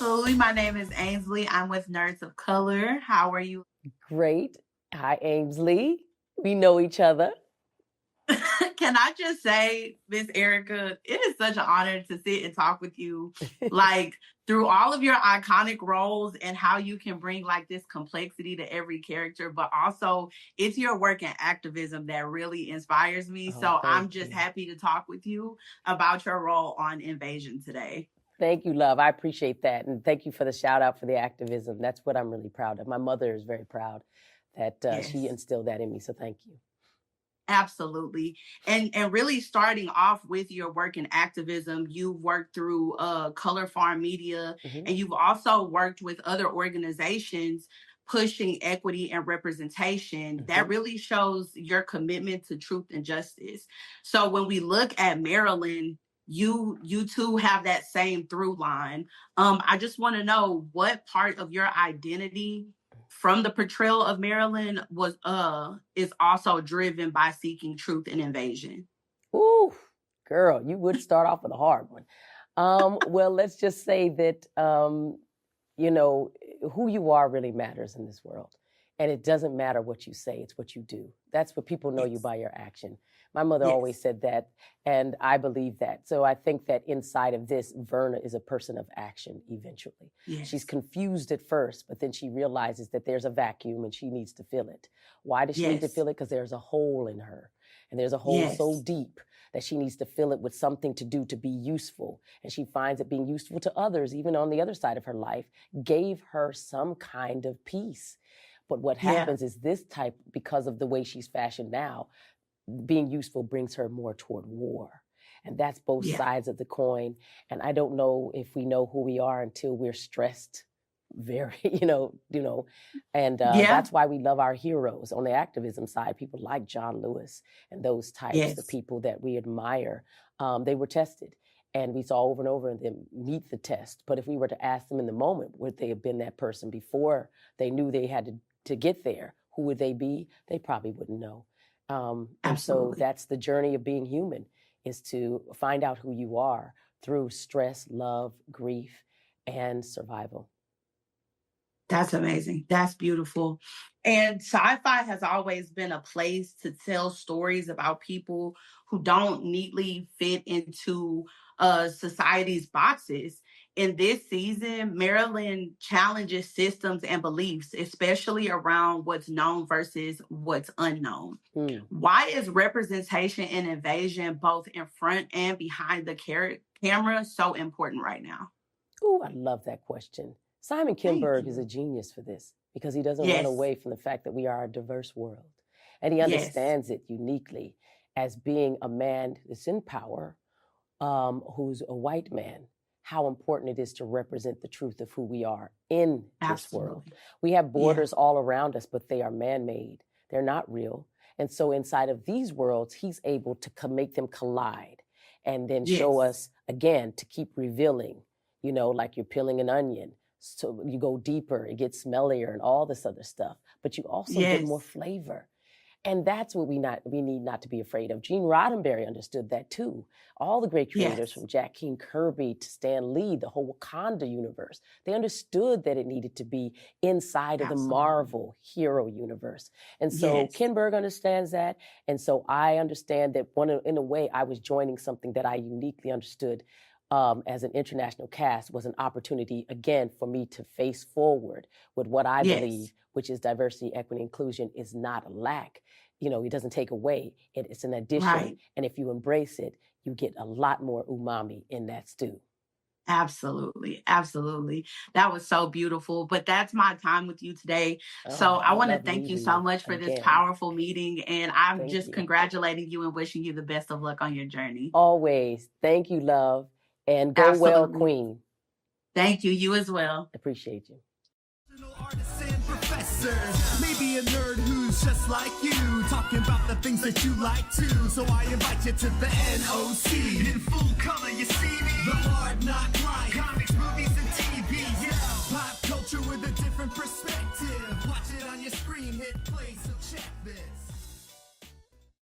Absolutely. My name is Ainsley. I'm with Nerds of Color. How are you? Great. Hi, Ainsley. We know each other. Can I just say, Miss Erica, it is such an honor to sit and talk with you. Like through all of your iconic roles and how you can bring like this complexity to every character, but also it's your work in activism that really inspires me. So I'm just happy to talk with you about your role on Invasion today. Thank you, love. I appreciate that. And thank you for the shout out for the activism. That's what I'm really proud of. My mother is very proud that she instilled that in me. So thank you. Absolutely. And really starting off with your work in activism, you've worked through Color Farm Media, and you've also worked with other organizations pushing equity and representation. That really shows your commitment to truth and justice. So when we look at Marilyn, you too have that same through line. I just want to know what part of your identity from the portrayal of Marilyn is also driven by seeking truth and invasion. Ooh, girl, you would start off with a hard one. Well, let's just say that who you are really matters in this world. And it doesn't matter what you say, it's what you do. That's what people know you by your action. My mother always said that, and I believe that. So I think that inside of this, Verna is a person of action eventually. She's confused at first, but then she realizes that there's a vacuum and she needs to fill it. Why does she need to fill it? Because there's a hole in her. And there's a hole so deep that she needs to fill it with something to do to be useful. And she finds that being useful to others, even on the other side of her life, gave her some kind of peace. But what happens is this type, because of the way she's fashioned now, being useful brings her more toward war. And that's both sides of the coin. And I don't know if we know who we are until we're stressed very, and that's why we love our heroes on the activism side, people like John Lewis and those types, the people that we admire. They were tested. And we saw over and over them meet the test. But if we were to ask them in the moment, would they have been that person before they knew they had to get there? Who would they be? They probably wouldn't know. And so that's the journey of being human, is to find out who you are through stress, love, grief, and survival. That's amazing. That's beautiful. And sci-fi has always been a place to tell stories about people who don't neatly fit into society's boxes. In this season, Marilyn challenges systems and beliefs, especially around what's known versus what's unknown. Why is representation and invasion, both in front and behind the camera, so important right now? Oh, I love that question. Simon Kinberg is a genius for this because he doesn't run away from the fact that we are a diverse world. And he understands it uniquely as being a man that's in power, who's a white man, how important it is to represent the truth of who we are in this world. We have borders all around us, but they are man-made. They're not real. And so inside of these worlds, he's able to make them collide and then show us, again, to keep revealing, like you're peeling an onion. So you go deeper, it gets smellier and all this other stuff, but you also get more flavor. And that's what we need not to be afraid of. Gene Roddenberry understood that too. All the great creators from Jack King Kirby to Stan Lee, the whole Wakanda universe, they understood that it needed to be inside of the Marvel hero universe. And so Kinberg understands that. And so I understand that in a way, I was joining something that I uniquely understood as an international cast was an opportunity, again, for me to face forward with what I believe, which is diversity, equity, inclusion is not a lack. It doesn't take away. It's an addition. And if you embrace it, you get a lot more umami in that stew. Absolutely. Absolutely. That was so beautiful. But that's my time with you today. So I want to thank you so much for this powerful meeting. And I'm just congratulating you and wishing you the best of luck on your journey. Always. Thank you, love. And go well, Queen. Thank you. You as well. Appreciate you. Artists and professors, maybe a nerd who's just like you, talking about the things that you like too. So I invite you to the NOC. In full color, you see me. The hard knock life, comics, movies, and TV. Yeah, pop culture with a different perspective. Watch it on your screen, hit play, so check this.